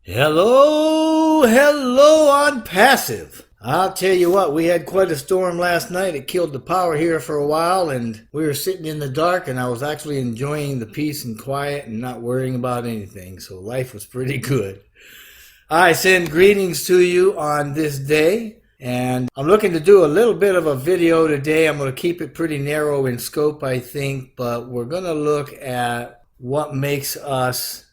Hello on passive. I'll tell you what, we had quite a storm last night. It killed the power here for a while, and we were sitting in the dark, and I was actually enjoying the peace and quiet and not worrying about anything. So life was pretty good. I send greetings to you on this day, and I'm looking to do a little bit of a video today. I'm going to keep it pretty narrow in scope, I think, but we're going to look at what makes us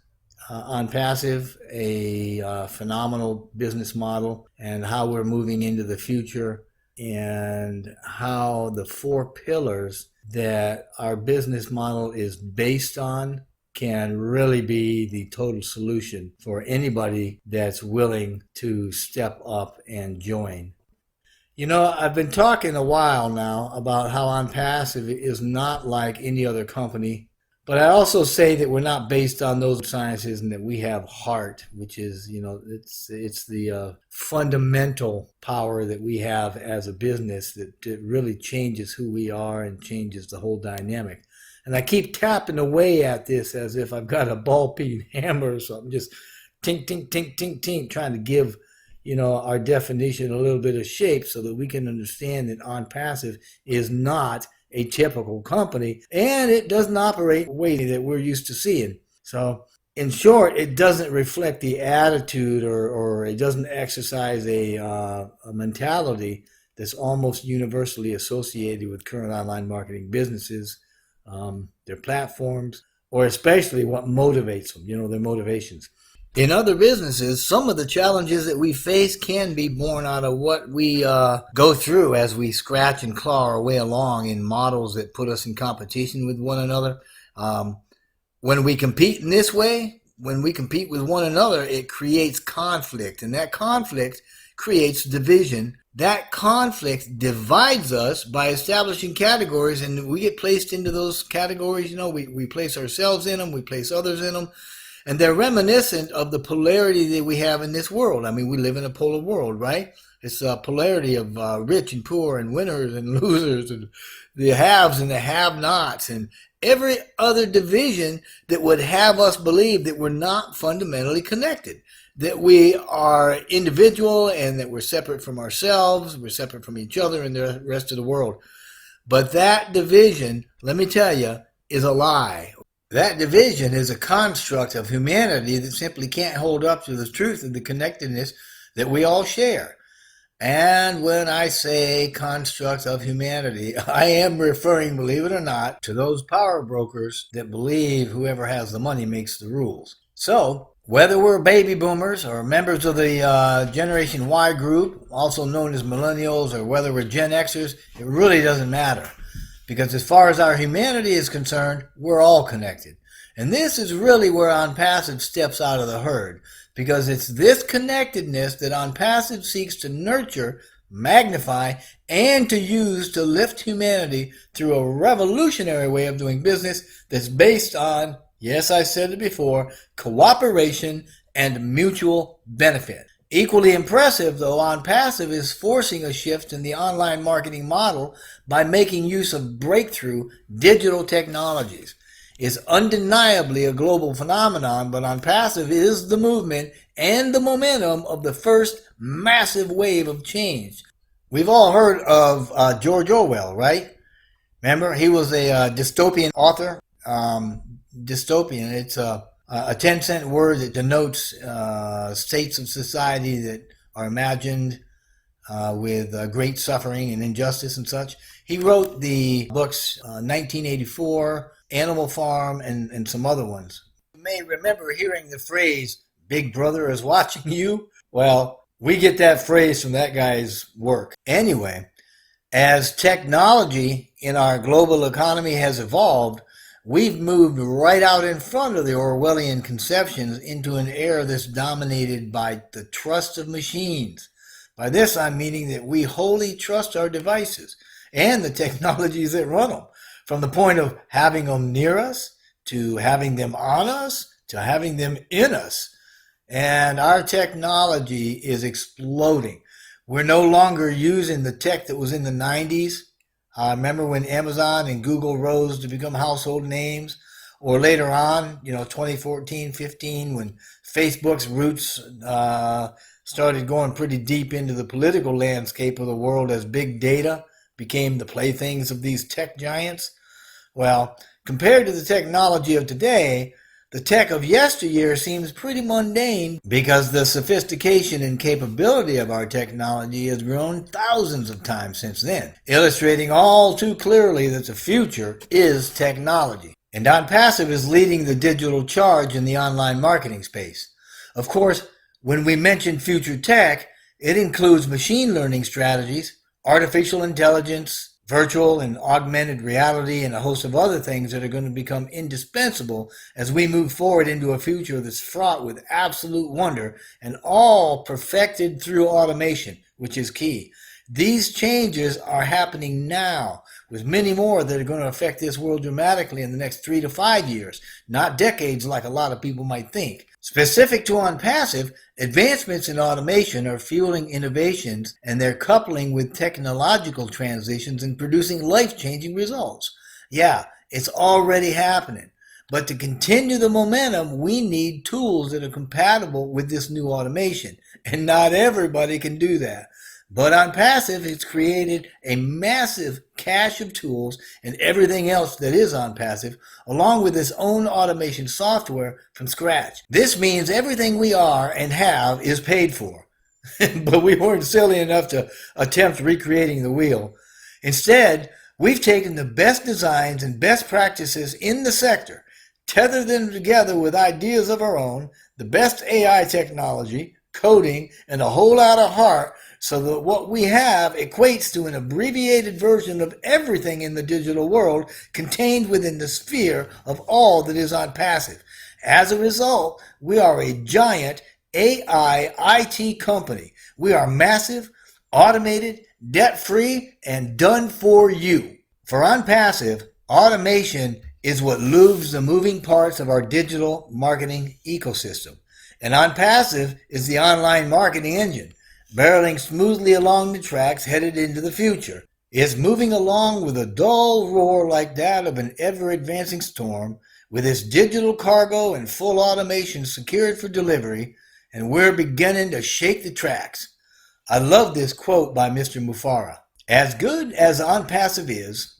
on passive a phenomenal business model, and how we're moving into the future, and how the four pillars that our business model is based on can really be the total solution for anybody that's willing to step up and join. You know, I've been talking a while now about how OnPassive is not like any other company, but I also say that we're not based on those sciences, and that we have heart, which is, it's the fundamental power that we have as a business that really changes who we are and changes the whole dynamic. And I keep tapping away at this as if I've got a ball-peen hammer or something, just tink, tink, tink, tink, tink, trying to give, our definition a little bit of shape so that we can understand that OnPassive is not a typical company, and it doesn't operate the way that we're used to seeing. So in short, it doesn't reflect the attitude, or it doesn't exercise a mentality that's almost universally associated with current online marketing businesses, their platforms, or especially what motivates them, their motivations. In other businesses, some of the challenges that we face can be born out of what we go through as we scratch and claw our way along in models that put us in competition with one another. When we compete in this way, when we compete with one another, it creates conflict, and that conflict creates division. That conflict divides us by establishing categories, and we get placed into those categories. We place ourselves in them, we place others in them. And they're reminiscent of the polarity that we have in this world. I mean, we live in a polar world, right? It's a polarity of rich and poor, and winners and losers, and the haves and the have-nots, and every other division that would have us believe that we're not fundamentally connected, that we are individual, and that we're separate from ourselves, we're separate from each other and the rest of the world. But that division, let me tell you, is a lie. That division is a construct of humanity that simply can't hold up to the truth of the connectedness that we all share. And when I say construct of humanity, I am referring, believe it or not, to those power brokers that believe whoever has the money makes the rules. So, whether we're baby boomers or members of the Generation Y group, also known as millennials, or whether we're Gen Xers, it really doesn't matter. Because as far as our humanity is concerned, we're all connected. And this is really where OnPassive steps out of the herd, because it's this connectedness that OnPassive seeks to nurture, magnify, and to use to lift humanity through a revolutionary way of doing business that's based on, yes, I said it before, cooperation and mutual benefit. Equally impressive, though, OnPassive is forcing a shift in the online marketing model by making use of breakthrough digital technologies. It's undeniably a global phenomenon, but OnPassive is the movement and the momentum of the first massive wave of change. We've all heard of George Orwell, right? Remember, he was a dystopian author. Dystopian, it's a 10-cent word that denotes states of society that are imagined with great suffering and injustice and such. He wrote the books 1984, Animal Farm, and some other ones. You may remember hearing the phrase, "Big Brother is watching you." Well, we get that phrase from that guy's work. Anyway, as technology in our global economy has evolved, we've moved right out in front of the Orwellian conceptions into an era that's dominated by the trust of machines. By this, I'm meaning that we wholly trust our devices and the technologies that run them, from the point of having them near us, to having them on us, to having them in us. And our technology is exploding. We're no longer using the tech that was in the 90s. Remember when Amazon and Google rose to become household names? Or later on, 2014, 15, when Facebook's roots started going pretty deep into the political landscape of the world as big data became the playthings of these tech giants. Well, compared to the technology of today, the tech of yesteryear seems pretty mundane because the sophistication and capability of our technology has grown thousands of times since then, illustrating all too clearly that the future is technology. And ONPASSIVE is leading the digital charge in the online marketing space. Of course, when we mention future tech, it includes machine learning strategies, artificial intelligence, virtual and augmented reality, and a host of other things that are going to become indispensable as we move forward into a future that's fraught with absolute wonder and all perfected through automation, which is key. These changes are happening now, with many more that are going to affect this world dramatically in the next 3 to 5 years, not decades like a lot of people might think. Specific to ONPASSIVE, advancements in automation are fueling innovations, and they're coupling with technological transitions and producing life-changing results. Yeah, it's already happening. But to continue the momentum, we need tools that are compatible with this new automation, and not everybody can do that. But ONPASSIVE has created a massive cache of tools and everything else that is ONPASSIVE, along with its own automation software from scratch. This means everything we are and have is paid for. But we weren't silly enough to attempt recreating the wheel. Instead, we've taken the best designs and best practices in the sector, tethered them together with ideas of our own, the best AI technology, coding, and a whole lot of heart, so that what we have equates to an abbreviated version of everything in the digital world contained within the sphere of all that is ONPASSIVE. As a result, we are a giant AI IT company. We are massive, automated, debt-free, and done for you. For ONPASSIVE, automation is what moves the moving parts of our digital marketing ecosystem. And ONPASSIVE is the online marketing engine, barreling smoothly along the tracks headed into the future. It's moving along with a dull roar like that of an ever-advancing storm, with its digital cargo and full automation secured for delivery, and we're beginning to shake the tracks. I love this quote by Mr. Mufareh. As good as ONPASSIVE is,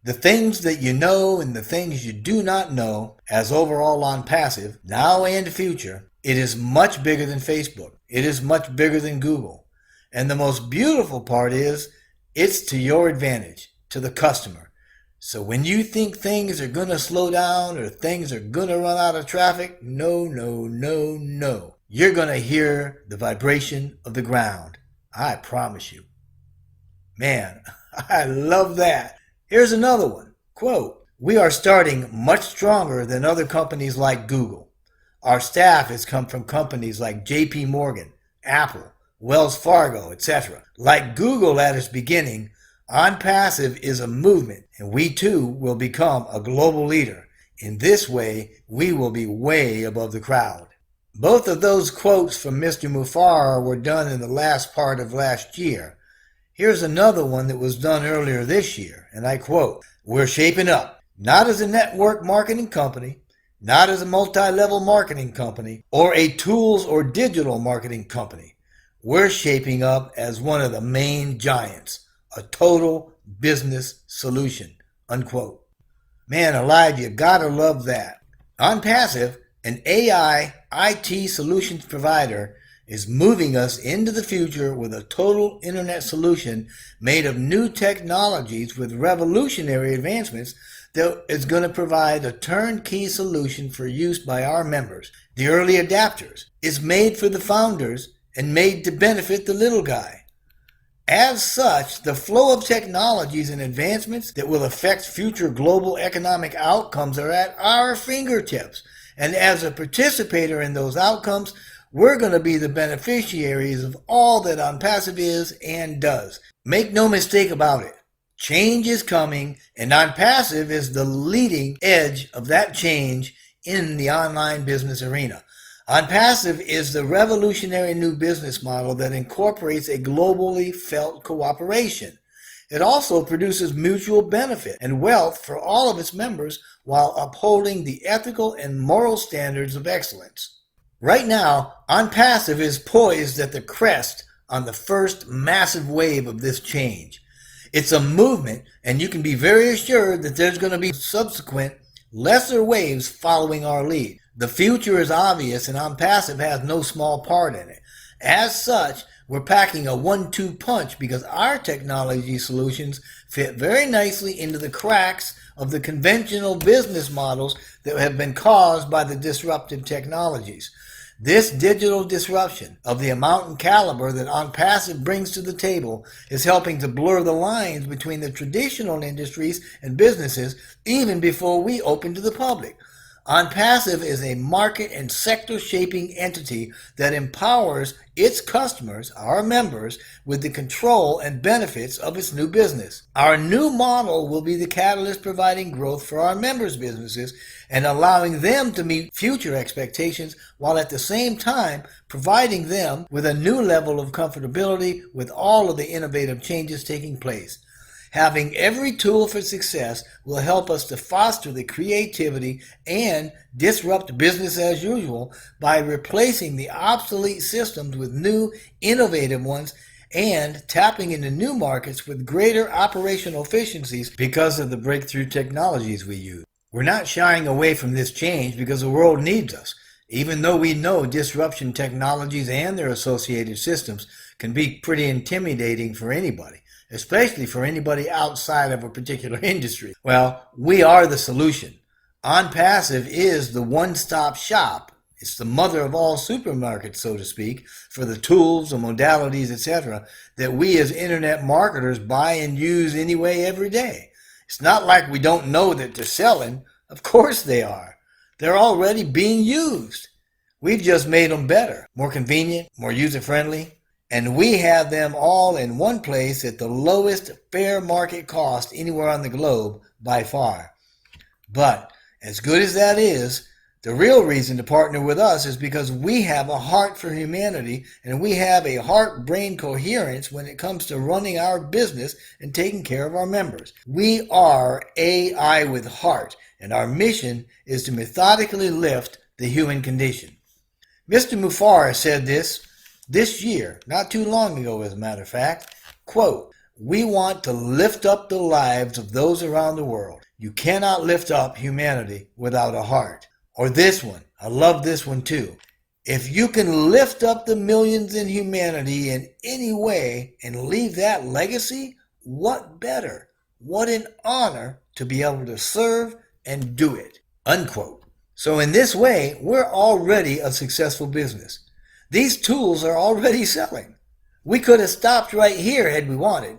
the things that you know and the things you do not know as overall ONPASSIVE, now and future, it is much bigger than Facebook. It is much bigger than Google. And the most beautiful part is, it's to your advantage, to the customer. So when you think things are going to slow down or things are going to run out of traffic, no. You're going to hear the vibration of the ground. I promise you. Man, I love that. Here's another one. Quote, "We are starting much stronger than other companies like Google. Our staff has come from companies like JP Morgan, Apple, Wells Fargo, etc. Like Google at its beginning, ONPASSIVE is a movement, and we too will become a global leader. In this way, we will be way above the crowd." Both of those quotes from Mr. Mufareh were done in the last part of last year. Here's another one that was done earlier this year, and I quote, "We're shaping up, not as a network marketing company, not as a multi-level marketing company, or a tools or digital marketing company. We're shaping up as one of the main giants, a total business solution," unquote. Man alive, you gotta love that. ONPASSIVE, an AI IT solutions provider, is moving us into the future with a total internet solution made of new technologies with revolutionary advancements that is going to provide a turnkey solution for use by our members, the early adapters. It's made for the founders and made to benefit the little guy. As such, the flow of technologies and advancements that will affect future global economic outcomes are at our fingertips. And as a participator in those outcomes, we're going to be the beneficiaries of all that ONPASSIVE is and does. Make no mistake about it. Change is coming, and ONPASSIVE is the leading edge of that change in the online business arena. ONPASSIVE is the revolutionary new business model that incorporates a globally felt cooperation. It also produces mutual benefit and wealth for all of its members while upholding the ethical and moral standards of excellence. Right now, ONPASSIVE is poised at the crest on the first massive wave of this change. It's a movement, and you can be very assured that there's going to be subsequent, lesser waves following our lead. The future is obvious, and ONPASSIVE has no small part in it. As such, we're packing a 1-2 punch because our technology solutions fit very nicely into the cracks of the conventional business models that have been caused by the disruptive technologies. This digital disruption of the amount and caliber that ONPASSIVE brings to the table is helping to blur the lines between the traditional industries and businesses even before we open to the public. ONPASSIVE is a market and sector shaping entity that empowers its customers, our members, with the control and benefits of its new business. Our new model will be the catalyst providing growth for our members' businesses and allowing them to meet future expectations while at the same time providing them with a new level of comfortability with all of the innovative changes taking place. Having every tool for success will help us to foster the creativity and disrupt business as usual by replacing the obsolete systems with new, innovative ones and tapping into new markets with greater operational efficiencies because of the breakthrough technologies we use. We're not shying away from this change because the world needs us, even though we know disruption technologies and their associated systems can be pretty intimidating for anybody, especially for anybody outside of a particular industry. Well, we are the solution. ONPASSIVE is the one-stop shop. It's the mother of all supermarkets, so to speak, for the tools, the modalities, etc., that we as internet marketers buy and use anyway every day. It's not like we don't know that they're selling. Of course they are. They're already being used. We've just made them better, more convenient, more user-friendly, and we have them all in one place at the lowest fair market cost anywhere on the globe by far. But as good as that is, the real reason to partner with us is because we have a heart for humanity and we have a heart-brain coherence when it comes to running our business and taking care of our members. We are AI with heart, and our mission is to methodically lift the human condition. Mr. Mufareh said this year, not too long ago as a matter of fact, quote, "We want to lift up the lives of those around the world. You cannot lift up humanity without a heart." Or this one, I love this one too. "If you can lift up the millions in humanity in any way and leave that legacy, what better? What an honor to be able to serve and do it." Unquote. So in this way, we're already a successful business. These tools are already selling. We could have stopped right here had we wanted,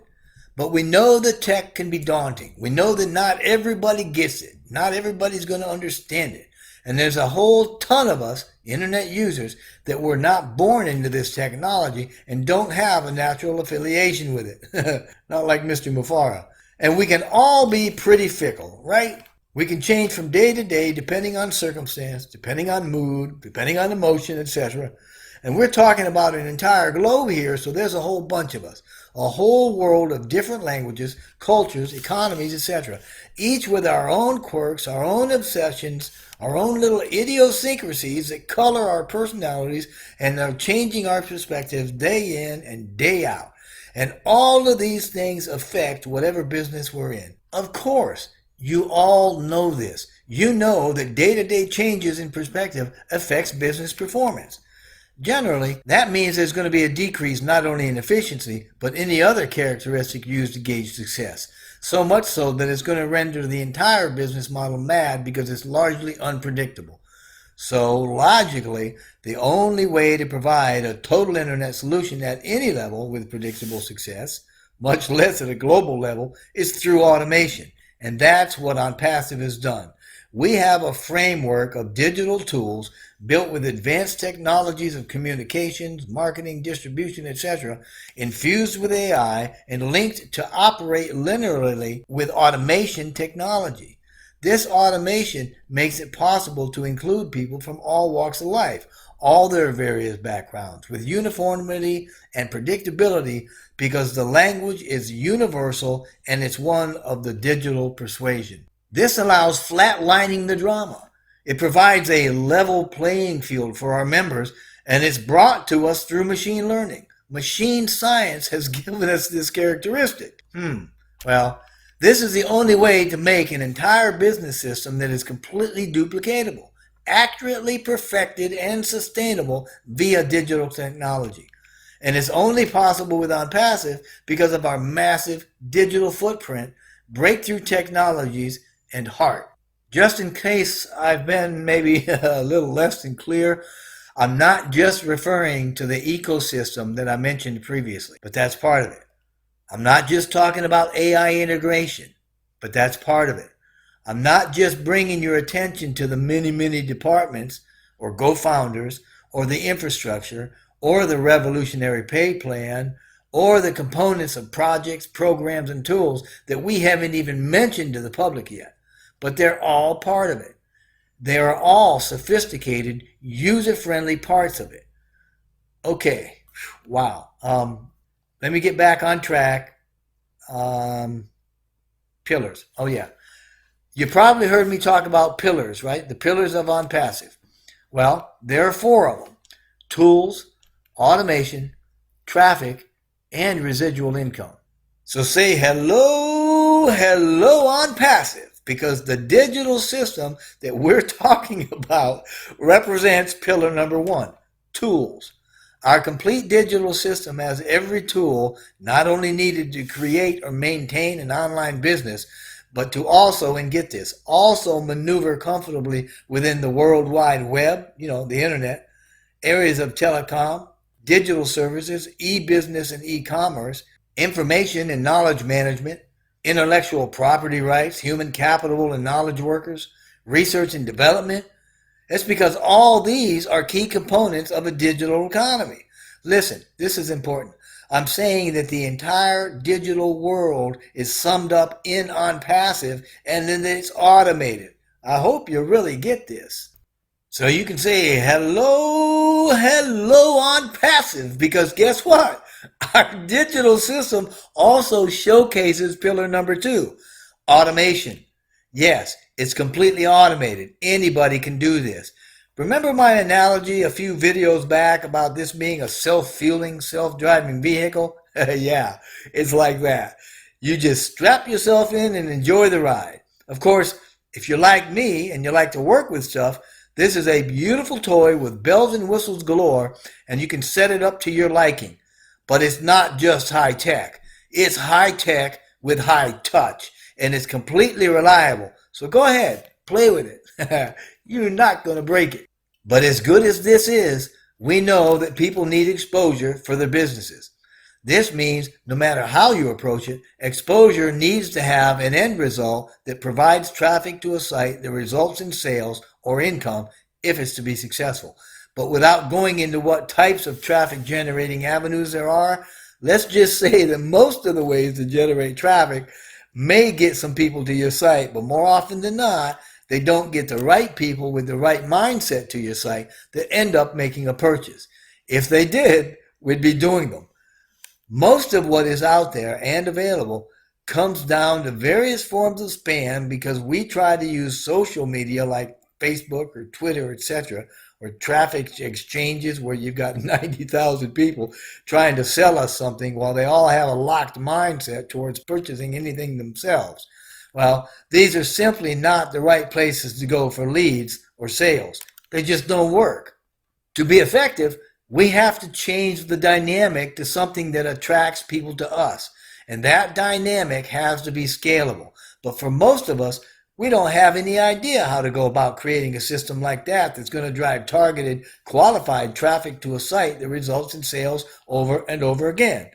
but we know the tech can be daunting. We know that not everybody gets it. Not everybody's going to understand it. And there's a whole ton of us, internet users, that were not born into this technology and don't have a natural affiliation with it. Not like Mr. Mufareh. And we can all be pretty fickle, right? We can change from day to day depending on circumstance, depending on mood, depending on emotion, etc. And we're talking about an entire globe here, so there's a whole bunch of us. A whole world of different languages, cultures, economies, etc. Each with our own quirks, our own obsessions, our own little idiosyncrasies that color our personalities and are changing our perspectives day in and day out. And all of these things affect whatever business we're in. Of course, you all know this. You know that day-to-day changes in perspective affects business performance. Generally, that means there's going to be a decrease not only in efficiency, but any other characteristic used to gauge success. So much so that it's going to render the entire business model mad because it's largely unpredictable. So, logically, the only way to provide a total internet solution at any level with predictable success, much less at a global level, is through automation. And that's what ONPASSIVE has done. We have a framework of digital tools built with advanced technologies of communications, marketing, distribution, etc., infused with AI and linked to operate linearly with automation technology. This automation makes it possible to include people from all walks of life, all their various backgrounds, with uniformity and predictability because the language is universal and it's one of the digital persuasion. This allows flatlining the drama. It provides a level playing field for our members, and it's brought to us through machine learning. Machine science has given us this characteristic. Well, this is the only way to make an entire business system that is completely duplicatable, accurately perfected, and sustainable via digital technology. And it's only possible with ONPASSIVE because of our massive digital footprint, breakthrough technologies, and heart. Just in case I've been maybe a little less than clear, I'm not just referring to the ecosystem that I mentioned previously, but that's part of it. I'm not just talking about AI integration, but that's part of it. I'm not just bringing your attention to the many departments or go-founders or the infrastructure or the revolutionary pay plan or the components of projects, programs, and tools that we haven't even mentioned to the public yet. But they're all part of it. They are all sophisticated, user-friendly parts of it. Okay, wow. Let me get back on track. Pillars. Oh, yeah. You probably heard me talk about pillars, right? The pillars of ONPASSIVE. Well, there are 4 of them. Tools, automation, traffic, and residual income. So say hello ONPASSIVE, because the digital system that we're talking about represents pillar number 1, tools. Our complete digital system has every tool not only needed to create or maintain an online business, but to also, and get this, also maneuver comfortably within the World Wide Web, the internet, areas of telecom, digital services, e-business and e-commerce, information and knowledge management, intellectual property rights, human capital and knowledge workers, research and development. That's because all these are key components of a digital economy. Listen, this is important. I'm saying that the entire digital world is summed up in ONPASSIVE, and then it's automated. I hope you really get this. So you can say hello ONPASSIVE, because guess what? Our digital system also showcases pillar number 2, automation. Yes, it's completely automated. Anybody can do this. Remember my analogy a few videos back about this being a self-fueling, self-driving vehicle? Yeah, it's like that. You just strap yourself in and enjoy the ride. Of course, if you're like me and you like to work with stuff, this is a beautiful toy with bells and whistles galore, and you can set it up to your liking. But it's not just high tech. It's high tech with high touch, and it's completely reliable. So go ahead, play with it. You're not going to break it. But as good as this is, we know that people need exposure for their businesses. This means no matter how you approach it, exposure needs to have an end result that provides traffic to a site that results in sales or income if it's to be successful. But without going into what types of traffic generating avenues there are, let's just say that most of the ways to generate traffic may get some people to your site, but more often than not, they don't get the right people with the right mindset to your site that end up making a purchase. If they did, we'd be doing them. Most of what is out there and available comes down to various forms of spam because we try to use social media like Facebook or Twitter, etc., or traffic exchanges where you've got 90,000 people trying to sell us something while they all have a locked mindset towards purchasing anything themselves. Well, these are simply not the right places to go for leads or sales. They just don't work. To be effective, we have to change the dynamic to something that attracts people to us. And that dynamic has to be scalable. But for most of us, we don't have any idea how to go about creating a system like that that's going to drive targeted, qualified traffic to a site that results in sales over and over again.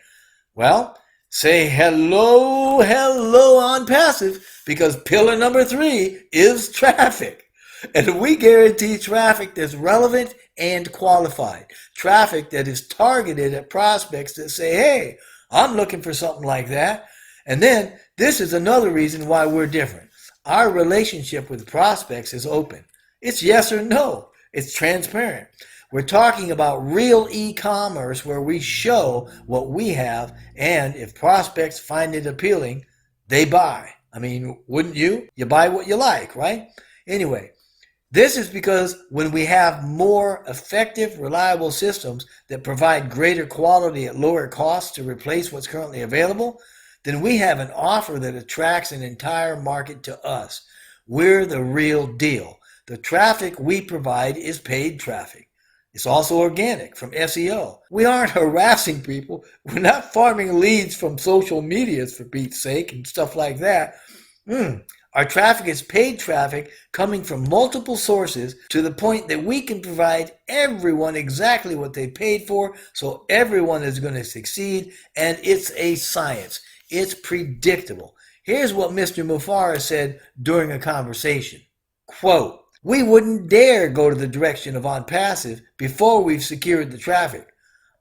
Well, say hello ONPASSIVE, because pillar number 3 is traffic. And we guarantee traffic that's relevant and qualified. Traffic that is targeted at prospects that say, hey, I'm looking for something like that. And then this is another reason why we're different. Our relationship with prospects is open. It's yes or no. It's transparent. We're talking about real e-commerce where we show what we have, and if prospects find it appealing, they buy. I mean, wouldn't you? You buy what you like, right? Anyway, This is because when we have more effective, reliable systems that provide greater quality at lower costs to replace what's currently available, then we have an offer that attracts an entire market to us. We're the real deal. The traffic we provide is paid traffic. It's also organic from SEO. We aren't harassing people. We're not farming leads from social medias, for Pete's sake, and stuff like that. Our traffic is paid traffic coming from multiple sources to the point that we can provide everyone exactly what they paid for, so everyone is going to succeed, and it's a science. It's predictable. Here's what Mr. Mufareh said during a conversation. Quote, "We wouldn't dare go to the direction of ONPASSIVE before we've secured the traffic.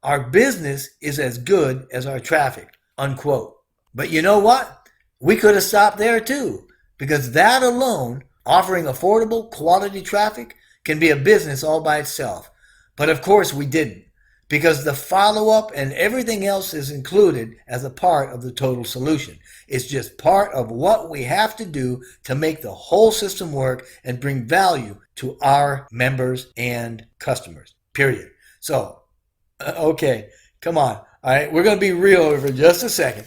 Our business is as good as our traffic." Unquote. But you know what? We could have stopped there too, because that alone, offering affordable, quality traffic, can be a business all by itself. But of course we didn't, because the follow-up and everything else is included as a part of the total solution. It's just part of what we have to do to make the whole system work and bring value to our members and customers, period. So, okay, come on. All right, we're going to be real over for just a second.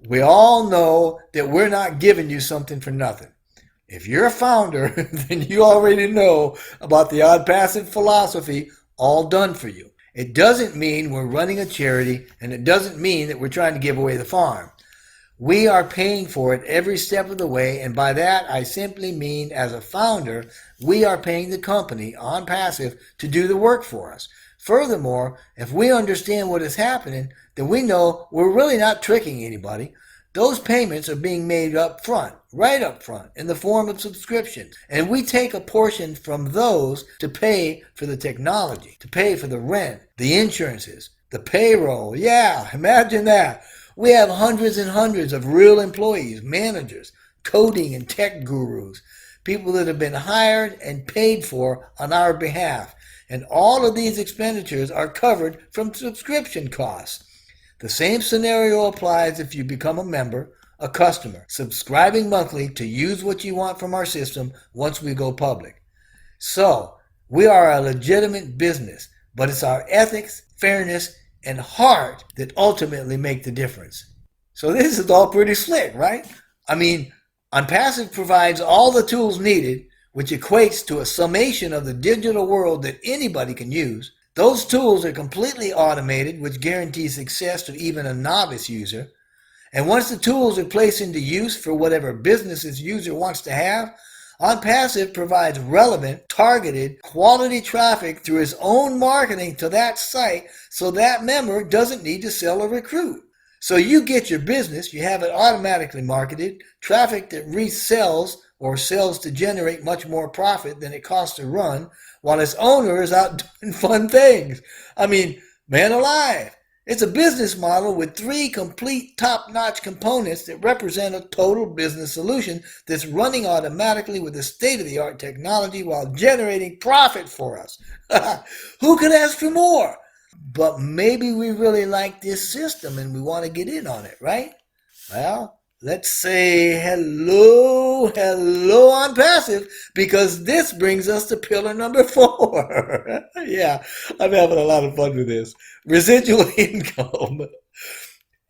We all know that we're not giving you something for nothing. If you're a founder, then you already know about the ONPASSIVE philosophy, all done for you. It doesn't mean we're running a charity, and it doesn't mean that we're trying to give away the farm. We are paying for it every step of the way, and by that I simply mean, as a founder, we are paying the company, ONPASSIVE, to do the work for us. Furthermore, if we understand what is happening, then we know we're really not tricking anybody. Those payments are being made up front, right up front, in the form of subscriptions. And we take a portion from those to pay for the technology, to pay for the rent, the insurances, the payroll. Yeah, imagine that. We have hundreds and hundreds of real employees, managers, coding and tech gurus, people that have been hired and paid for on our behalf. And all of these expenditures are covered from subscription costs. The same scenario applies if you become a member, a customer, subscribing monthly to use what you want from our system once we go public. So, we are a legitimate business, but it's our ethics, fairness, and heart that ultimately make the difference. So this is all pretty slick, right? I mean, ONPASSIVE provides all the tools needed, which equates to a summation of the digital world that anybody can use. Those tools are completely automated, which guarantees success to even a novice user. And once the tools are placed into use for whatever business its user wants to have, ONPASSIVE provides relevant, targeted, quality traffic through its own marketing to that site, so that member doesn't need to sell or recruit. So you get your business, you have it automatically marketed, traffic that resells or sells to generate much more profit than it costs to run, while its owner is out doing fun things. I mean, man alive. It's a business model with 3 complete top-notch components that represent a total business solution that's running automatically with the state-of-the-art technology while generating profit for us. Who could ask for more? But maybe we really like this system and we want to get in on it, right? Well, let's say hello ONPASSIVE, because this brings us to pillar number 4. Yeah, I'm having a lot of fun with this. Residual income.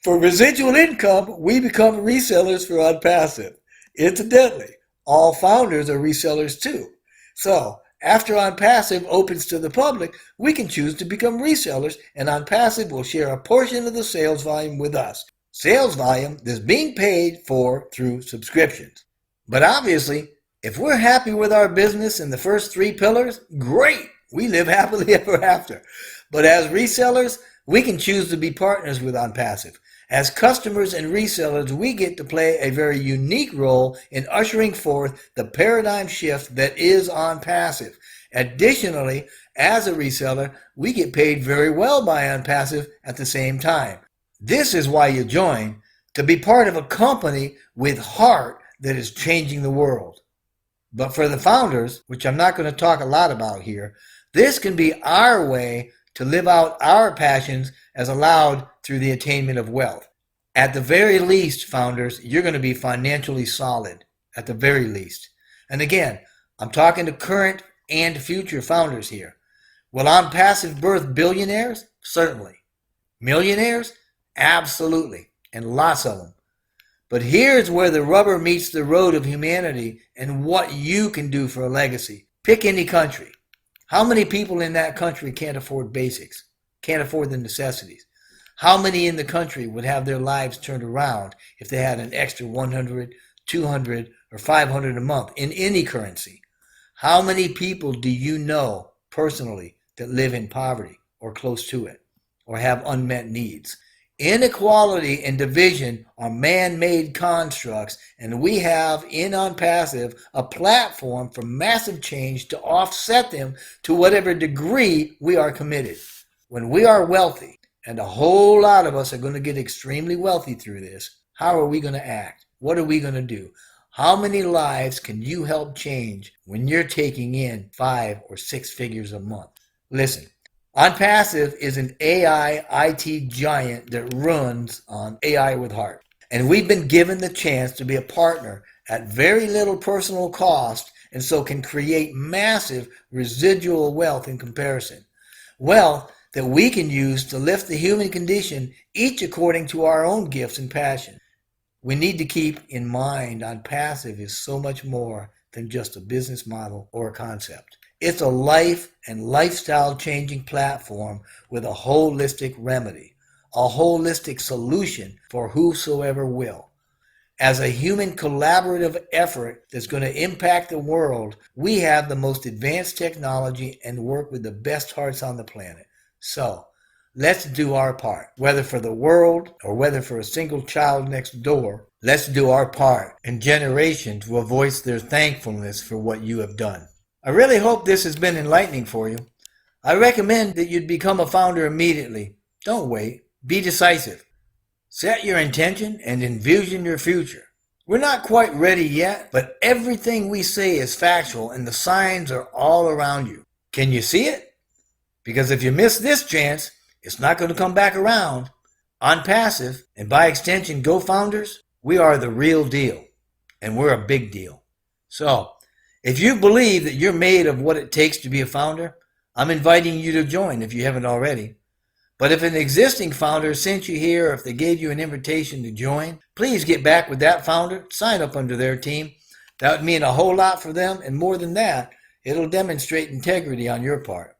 For residual income, we become resellers for ONPASSIVE. Incidentally, all founders are resellers too. So, after ONPASSIVE opens to the public, we can choose to become resellers, and ONPASSIVE will share a portion of the sales volume with us. Sales volume that's being paid for through subscriptions. But obviously, if we're happy with our business in the first 3 pillars, great! We live happily ever after. But as resellers, we can choose to be partners with ONPASSIVE. As customers and resellers, we get to play a very unique role in ushering forth the paradigm shift that is ONPASSIVE. Additionally, as a reseller, we get paid very well by ONPASSIVE at the same time. This is why you join, to be part of a company with heart that is changing the world. But for the founders, which I'm not going to talk a lot about here, this can be our way to live out our passions as allowed through the attainment of wealth. At the very least, founders, you're going to be financially solid, at the very least. And again, I'm talking to current and future founders here. Will ONPASSIVE birth billionaires? Certainly. Millionaires? Absolutely. And lots of them. But here's where the rubber meets the road of humanity and what you can do for a legacy. Pick any country. How many people in that country can't afford basics? Can't afford the necessities? How many in the country would have their lives turned around if they had an extra 100, 200, or 500 a month in any currency? How many people do you know personally that live in poverty or close to it or have unmet needs? Inequality and division are man-made constructs, and we have in ONPASSIVE a platform for massive change to offset them to whatever degree we are committed. When we are wealthy, and a whole lot of us are going to get extremely wealthy through this, how are we going to act? What are we going to do? How many lives can you help change when you're taking in 5 or 6 figures a month? Listen, ONPASSIVE is an AI IT giant that runs on AI with heart. And we've been given the chance to be a partner at very little personal cost, and so can create massive residual wealth in comparison. Wealth that we can use to lift the human condition, each according to our own gifts and passion. We need to keep in mind ONPASSIVE is so much more than just a business model or a concept. It's a life and lifestyle changing platform with a holistic remedy, a holistic solution for whosoever will. As a human collaborative effort that's going to impact the world, we have the most advanced technology and work with the best hearts on the planet. So, let's do our part. Whether for the world or whether for a single child next door, let's do our part and generations will voice their thankfulness for what you have done. I really hope this has been enlightening for you. I recommend that you'd become a founder immediately. Don't wait. Be decisive. Set your intention and envision your future. We're not quite ready yet, but everything we say is factual and the signs are all around you. Can you see it? Because if you miss this chance, it's not going to come back around. ONPASSIVE, and by extension GoFounders, we are the real deal, and we're a big deal. So, if you believe that you're made of what it takes to be a founder, I'm inviting you to join if you haven't already. But if an existing founder sent you here, or if they gave you an invitation to join, please get back with that founder, sign up under their team. That would mean a whole lot for them, and more than that, it'll demonstrate integrity on your part.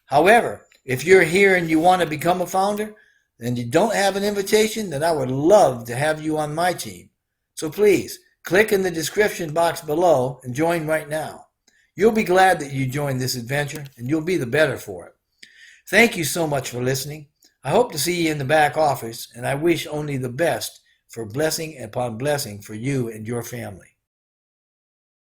However, if you're here and you want to become a founder, and you don't have an invitation, then I would love to have you on my team. So please, click in the description box below and join right now. You'll be glad that you joined this adventure, and you'll be the better for it. Thank you so much for listening. I hope to see you in the back office, and I wish only the best for blessing upon blessing for you and your family.